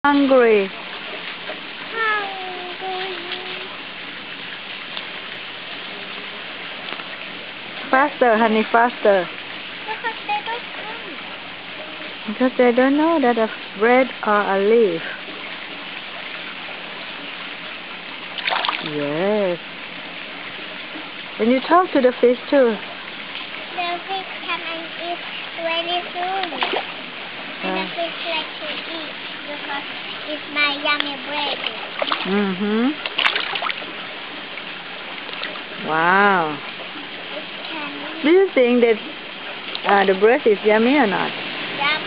Hungry. Faster, honey, faster. Because they don't know that a bread or a leaf. Yes. And you talk to the fish too. The fish come and eat very soon. And the fish like to eat because it's my yummy bread. Wow. It can eat. Do you think that the bread is yummy or not? Yum.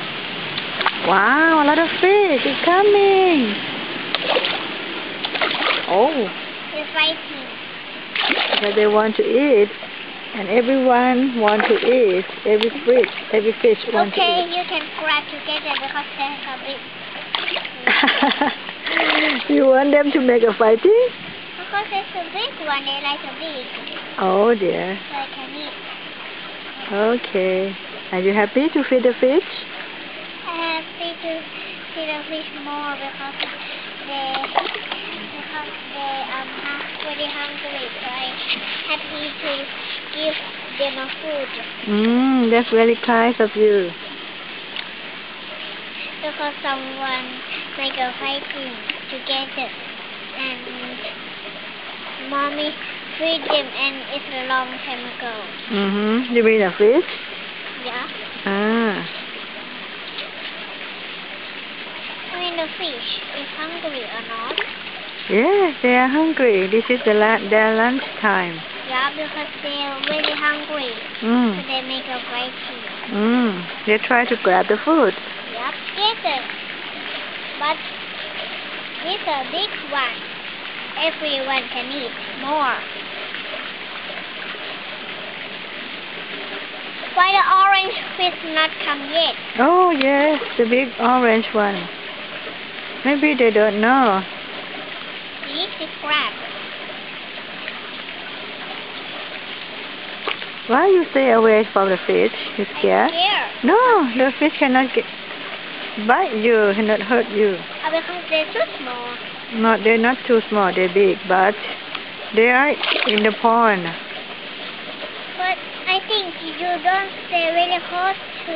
Wow, a lot of fish is coming. Oh. They're fighting. Because they want to eat. And everyone want to eat. Every fish want to eat. Okay, you can grab together because they're so big. You want them to make a fighting? Because it's a big one, they like a big. Oh dear. So I can eat. Okay. Are you happy to feed the fish? I'm happy to see the fish more because they very hungry. So I'm happy to give them a food. That's very kind of you. Because someone make a fighting together and mommy feed them and it's a long time ago. You mean a fish? Yeah. I mean the fish is hungry or not? Yes, they are hungry. This is their lunch time. Yeah, because they are really hungry. So they make a fighting. They try to grab the food. Yep, together. But it's a big one. Everyone can eat more. Why the orange fish not come yet? Oh yes, the big orange one. Maybe they don't know. See, the crab. Why you stay away from the fish? You scared? I'm scared. No, the fish cannot bite you, cannot hurt you. Because they're too small. No, they're not too small, they're big, but they are in the pond. But I think you don't stay really close to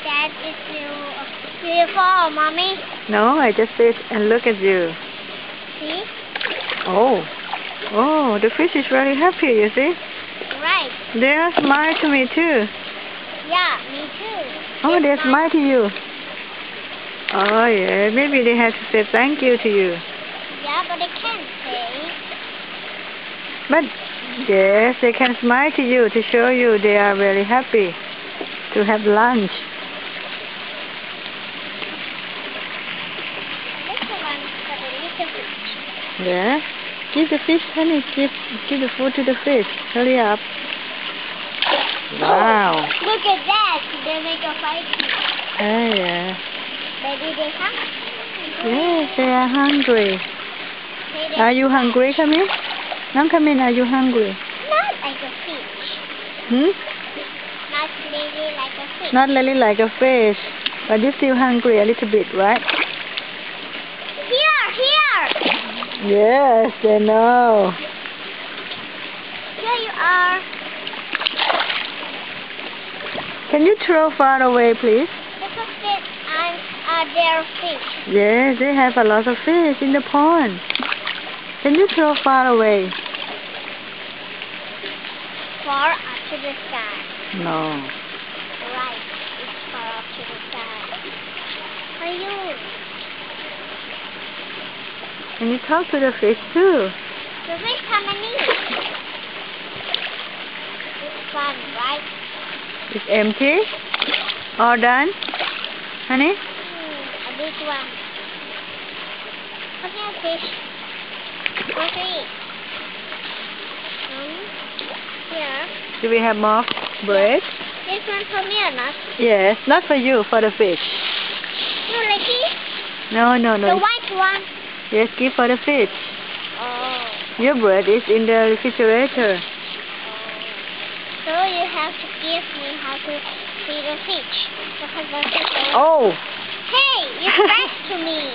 that if you fall, Mommy. No, I just sit and look at you. See? Oh, the fish is very happy, you see? Right. They are smile to me too. Yeah, me too. Oh, they smile to you. Oh yeah, maybe they have to say thank you to you. Yeah, but they can't say. But yes, they can smile to you to show you they are very happy to have lunch. This one for the little fish. Yeah. Give the fish, honey. Give the food to the fish. Hurry up. Wow. Oh, look at that. They make a fighting. Oh yeah. Maybe they hungry. Yes, they are hungry. Maybe Are you hungry, Kamin? Nam Kamin, are you hungry? not like a fish. Not really like a fish. Not really like a fish, but you're still hungry a little bit, right? Here! Yes, they know. Here you are. Can you throw far away, please? Because they're fish. Yes, they have a lot of fish in the pond. Can you throw far away? Far up to the sky. No. Right. It's far up to the sky. Are you? Can you talk to the fish too? The fish come and eat. It's fun, right? It's empty? All done? Honey? A big one. Come here, fish. Go to eat. Here. Do we have more bread? This one for me or not? Yes, not for you, for the fish. No, like this? No. The white one. Yes, give for the fish. Oh. Your bread is in the refrigerator. So you have to give me how to feed a fish. Because the fish Oh! Hey, you're back to me.